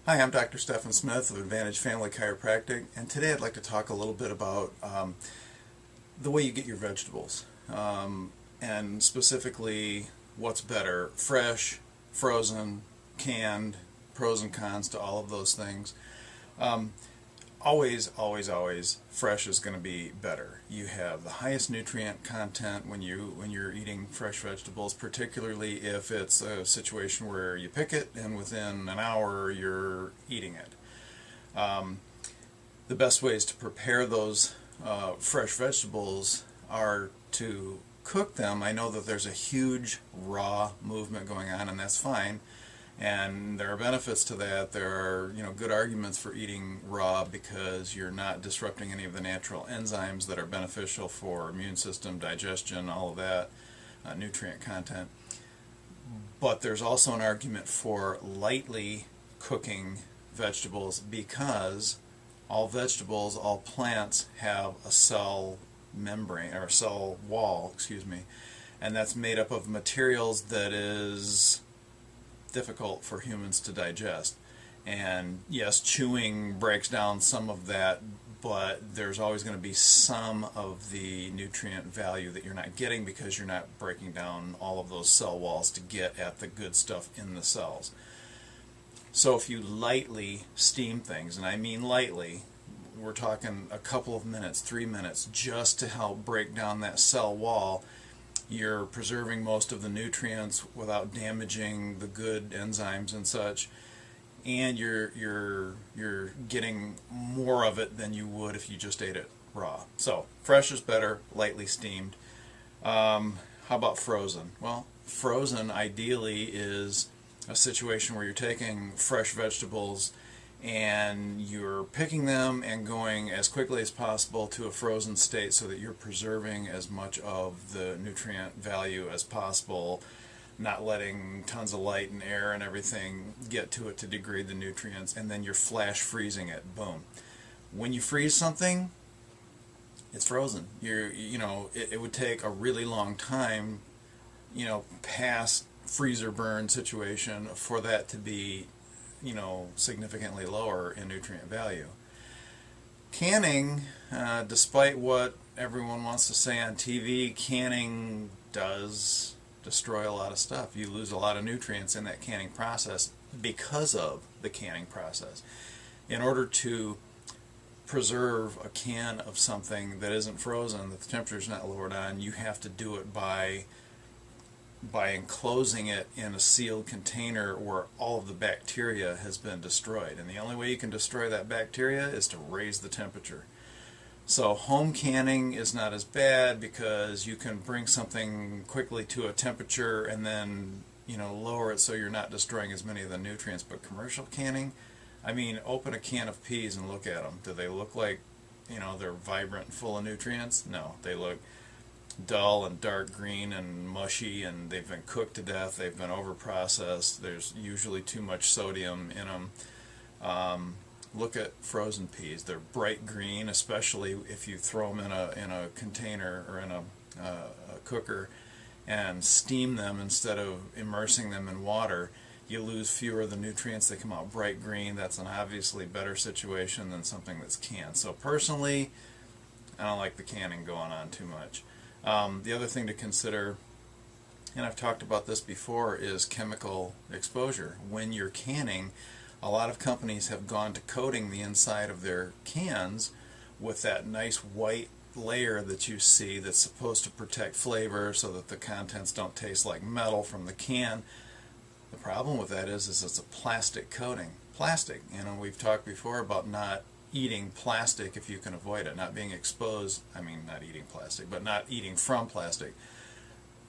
Hi, I'm Dr. Stephan Smith of Advantage Family Chiropractic, and today I'd like to talk a little bit about the way you get your vegetables, and specifically what's better, fresh, frozen, canned, pros and cons to all of those things. Always, fresh is going to be better. You have the highest nutrient content when you're eating fresh vegetables, particularly if it's a situation where you pick it and within an hour you're eating it. The best ways to prepare those fresh vegetables are to cook them. I know that there's a huge raw movement going on, and that's fine. And there are benefits to that. There are, good arguments for eating raw because you're not disrupting any of the natural enzymes that are beneficial for immune system, digestion, all of that, nutrient content. But there's also an argument for lightly cooking vegetables because all vegetables, all plants have a cell membrane, or a cell wall, and that's made up of materials that is difficult for humans to digest. And yes, chewing breaks down some of that, but there's always going to be some of the nutrient value that you're not getting because you're not breaking down all of those cell walls to get at the good stuff in the cells. So if you lightly steam things, and I mean lightly, we're talking a couple of minutes, 3 minutes, just to help break down that cell wall, you're preserving most of the nutrients without damaging the good enzymes and such, and you're getting more of it than you would if you just ate it raw. So fresh is better, lightly steamed. How about frozen? Well, frozen ideally is a situation where you're taking fresh vegetables and you're picking them and going as quickly as possible to a frozen state so that you're preserving as much of the nutrient value as possible, not letting tons of light and air and everything get to it to degrade the nutrients, and then you're flash freezing it. Boom. When you freeze something, it's frozen. It would take a really long time, past freezer burn situation for that to be significantly lower in nutrient value. Canning, despite what everyone wants to say on TV, canning does destroy a lot of stuff. You lose a lot of nutrients in that canning process because of the canning process. In order to preserve a can of something that isn't frozen, that the temperature is not lowered on, you have to do it by enclosing it in a sealed container where all of the bacteria has been destroyed. And the only way you can destroy that bacteria is to raise the temperature. So home canning is not as bad because you can bring something quickly to a temperature and then lower it so you're not destroying as many of the nutrients. But commercial canning, open a can of peas and look at them. Do they look like they're vibrant and full of nutrients? No, they look dull and dark green and mushy, and they've been cooked to death. They've been over processed. There's usually too much sodium in them. Look at frozen peas. They're bright green, especially if you throw them in a container or in a cooker and steam them instead of immersing them in water. You lose fewer of the nutrients. They come out bright green. That's an obviously better situation than something that's canned. So personally, I don't like the canning going on too much. The other thing to consider, and I've talked about this before, is chemical exposure. When you're canning, a lot of companies have gone to coating the inside of their cans with that nice white layer that you see that's supposed to protect flavor so that the contents don't taste like metal from the can. The problem with that is it's a plastic coating. Plastic, we've talked before about not eating plastic if you can avoid it, not being exposed, not eating plastic, but not eating from plastic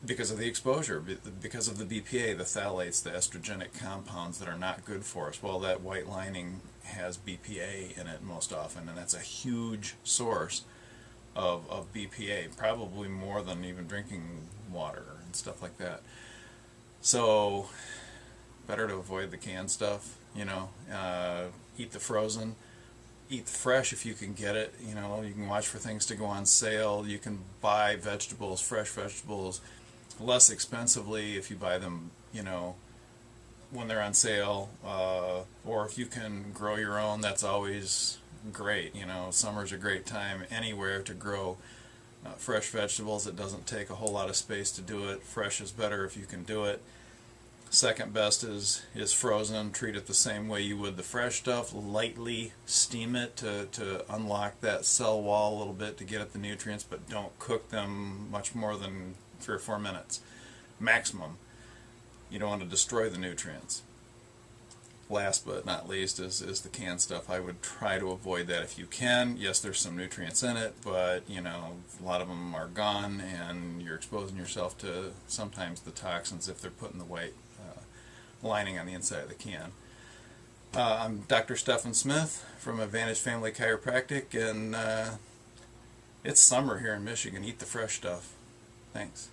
because of the exposure, because of the BPA, the phthalates, the estrogenic compounds that are not good for us. Well, that white lining has BPA in it most often, and that's a huge source of BPA, probably more than even drinking water and stuff like that. So better to avoid the canned stuff, eat the frozen. Eat the fresh if you can get it. You can watch for things to go on sale. You can buy vegetables, fresh vegetables, less expensively if you buy them, when they're on sale, or if you can grow your own, that's always great. You know, summer's a great time anywhere to grow fresh vegetables. It doesn't take a whole lot of space to do it. Fresh is better if you can do it. Second best is frozen. Treat it the same way you would the fresh stuff. Lightly steam it to unlock that cell wall a little bit to get at the nutrients, but don't cook them much more than 3 or 4 minutes maximum. You don't want to destroy the nutrients. Last but not least is the canned stuff. I would try to avoid that if you can. Yes, there's some nutrients in it, but you know, a lot of them are gone, and you're exposing yourself to sometimes the toxins if they're put in the white lining on the inside of the can. I'm Dr. Stephan Smith from Advantage Family Chiropractic, and it's summer here in Michigan. Eat the fresh stuff. Thanks.